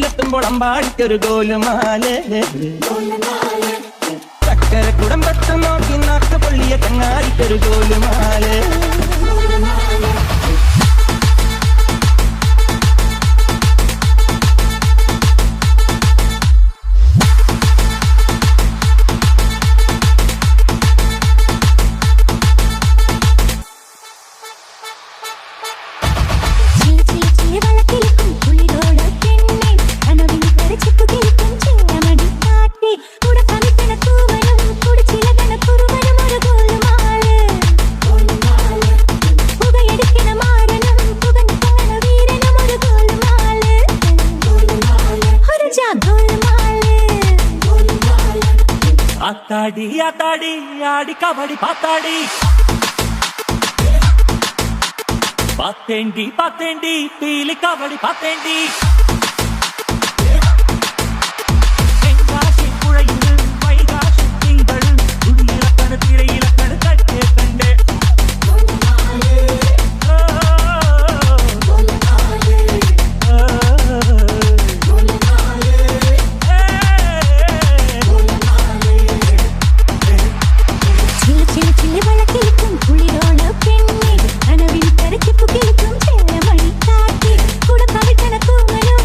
വീട്ടിലെത്തുമ്പോൾ അമ്പാടിക്കൊരു ഗോലുമാല് ചക്കര കുടമ്പത്ത് നോക്കി നാക്ക് പൊള്ളിയ ചങ്ങാടിക്കൊരു ഗോലുമാല് आताड़ी आताड़ी आड़ी कबड्डी पाताड़ी पातेंडी पातेंडी पीली कबड्डी पातेंडी Put a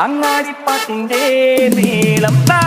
അങ്ങാടിപ്പാട്ടിന്റെ നീളം താ.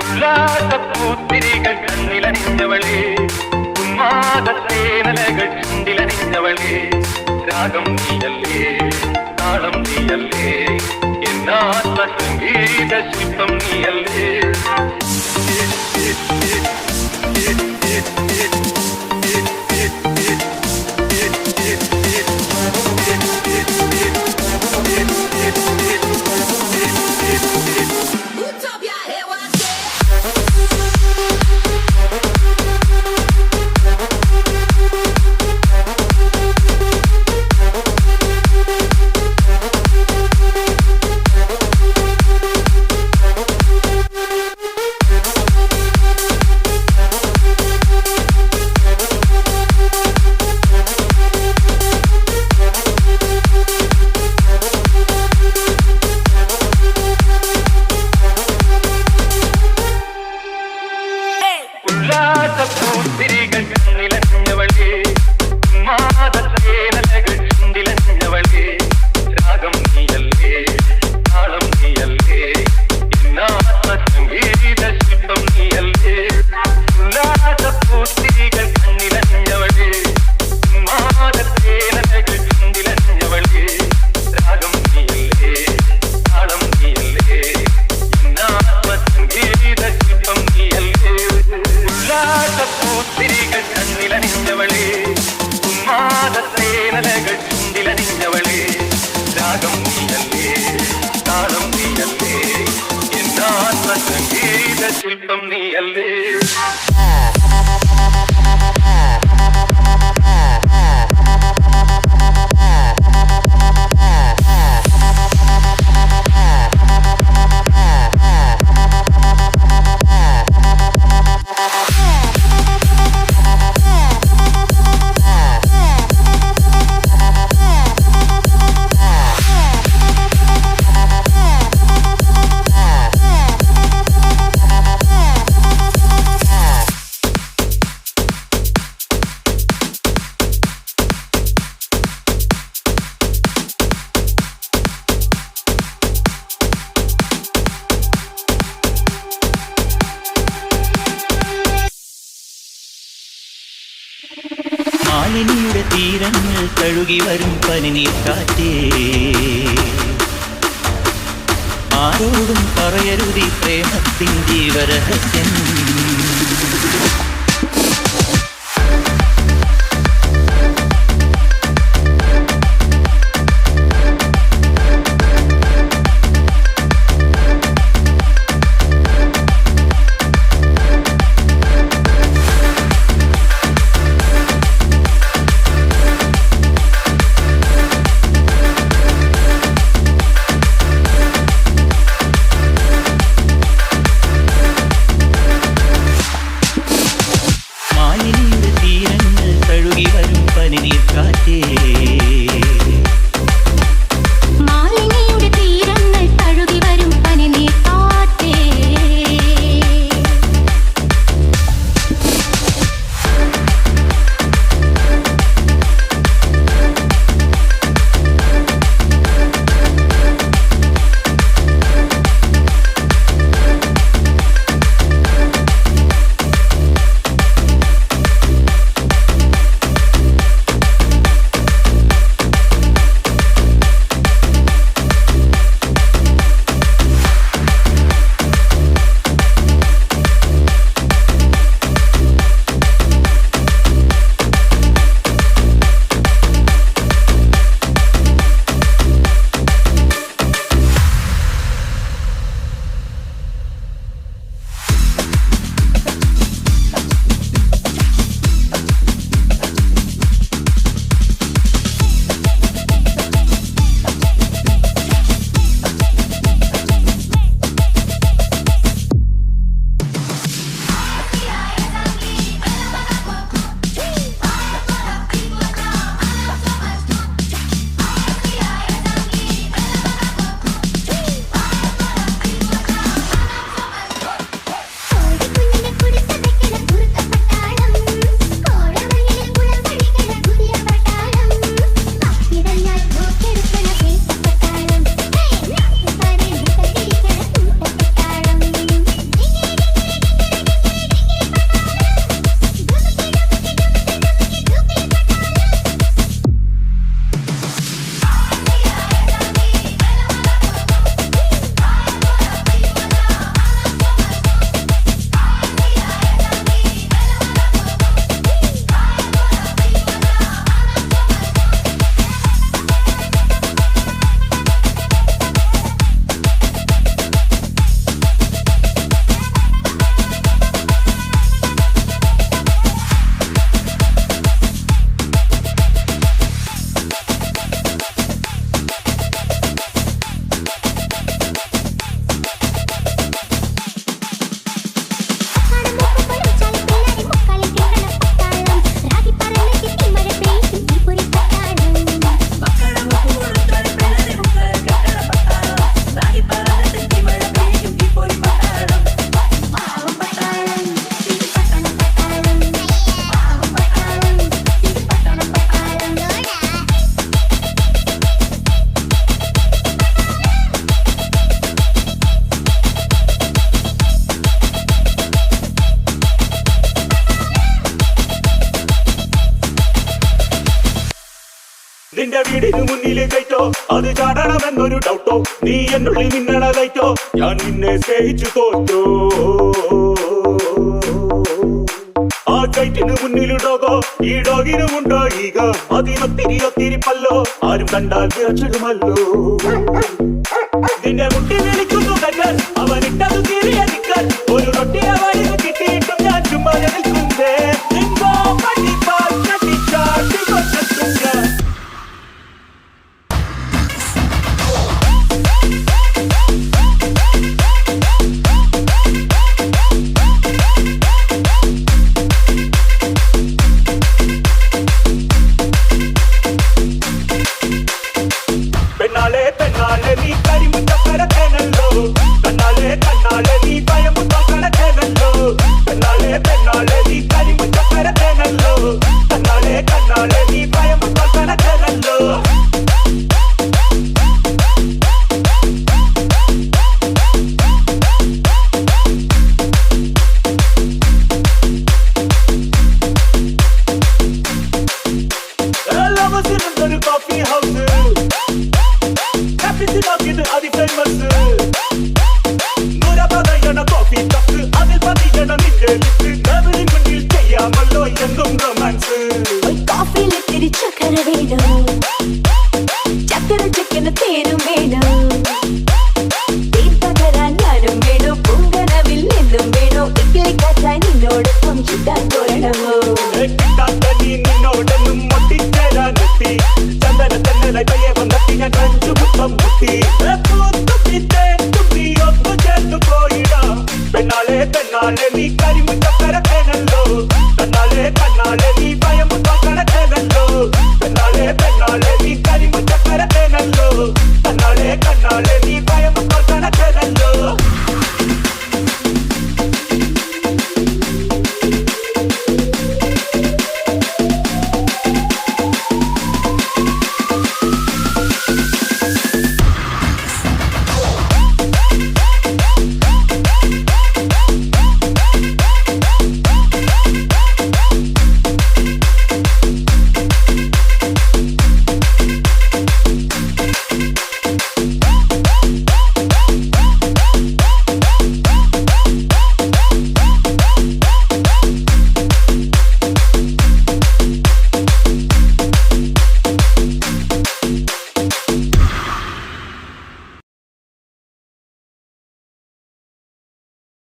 ഉല്ലാസപ്പൂത്തിരികൾ കണ്ണിലണിഞ്ഞവളേ, ഉന്മാദത്തേനലകൾ ചുണ്ടിലണിഞ്ഞവളേ, രാഗം നീയല്ലേ താളം നീയല്ലേ, എന്നാത്മ സംഗീത ശില്പം നീയല്ലേ. ഉല്ലാസപ്പൂത്തിരികൾ കണ്ണിലണിഞ്ഞവളേ, ഉന്മാദത്തേനലകൾ ചുണ്ടിലണിഞ്ഞവളേ, രാഗം നീയല്ലേ താളം നീയല്ലേ, എന്നാത്മ സംഗീത ശില്പം നീയല്ലേ. ഉല്ലാസപ്പൂത്തിരികൾ കണ്ണിലണിഞ്ഞവളേ, ഉന്മാദത്തേനലകൾ ചുണ്ടിലണിഞ്ഞവളേ, രാഗം നീയല്ലേ താളം നീയല്ലേ, എന്നാത്മ സംഗീത ശില്പം നീയല്ലേ. ഉല്ലാസപ്പൂത്തിരികൾ കണ്ണിലണിഞ്ഞവളേ, ഉന്മാദത്തേനലകൾ ചുണ്ടിലണിഞ്ഞവളേ, രാഗം നീയല്ലേ താളം നീയല്ലേ, എന്നാത്മ സംഗീത ശില്പം നീയല്ലേ. മാലിനിയുടെ തീരങ്ങൾ കഴുകി വരും പനിനീർ കാറ്റേ, ആരോടും പറയരുതി പ്രേമത്തിൻ ജീവരഹസ്യം. നിന്റെ വീടിന് മുന്നിൽ കയറ്റോ അത് ചാടണമെന്നൊരു ഡൗട്ടോ നീ എന്നുള്ളിൽ മിന്നണതയറ്റോ ഞാൻ നിന്നെ സ്നേഹിച്ചു തോറ്റോ ആ കയറ്റിന് മുന്നിൽ ഡോഗോ ഈ ഡോഗിനുമുണ്ടോ ഈഗ അതിനൊത്തിരി പല്ലോ ആരും കണ്ടാൽ വിറച്ചിടുമല്ലോ നിന്നെ മുട്ടി വിളിക്കുന്നു കണ്ണൻ അവനിട്ടത് കീറിയ നിക്കൻ ഒരു റൊട്ടി അവനിന് കിട്ടിയിട്ടും ഞാൻ ചുമ്മാ നിൽക്കുന്നേ നിന്നോ പട്ടിപ്പാൽ കട്ടിച്ചാട്ടി കൊച്ചത്തുങ്ക പെണ്ണാളെ പെണ്ണാളെ നീ കരിമുറ്റ കടത്തേനല്ലോ കണ്ണാളെ കണ്ണാളെ നീ ഭയമുറ്റ കടത്തേനല്ലോ പെണ്ണാളെ പെണ്ണാളെ നീ കരിമുറ്റ കടത്തേനല്ലോ കണ്ണാളെ കണ്ണാളെ നീ ഭയമുറ്റ കടത്തേനല്ലോ ഒരു കോഫി ഹൗസ് അതി ഫേമസ് നൂരപതയണ കോഫി കപ്പ് അതിൽ പതിയണ നിന്റെ ലിപ്പ് കവിളിൻ മുന്നിൽ ചെയ്യാമല്ലോ എന്തും റൊമാൻസ് കോഫിയിൽ ഇത്തിരി ചക്കര വേണം ചക്കര ചക്കന തേനും വേണം തീൻ പകരാൻ ഞാനും വേണോ പൂങ്കനവിൽ നിന്നും വേണോ ഇക്കിളി കാറ്റാൻ നിന്നോടൊപ്പം ചുറ്റാൻ പോരണമോ കിട്ടാത്ത നീ നിന്നോടൊന്നും ഒട്ടിച്ചേരാനെത്തി ചന്ദന തെന്നലായി പയ്യെ വന്നെത്തി ഞാൻ കഞ്ചു മുത്തം മുട്ടി തുമ്പി ഒത്തു ചേർന്നു പോയിടാ പെണ്ണാളെ പെണ്ണാളെ നീ കരിമുറ്റ കരത്തേനല്ലോ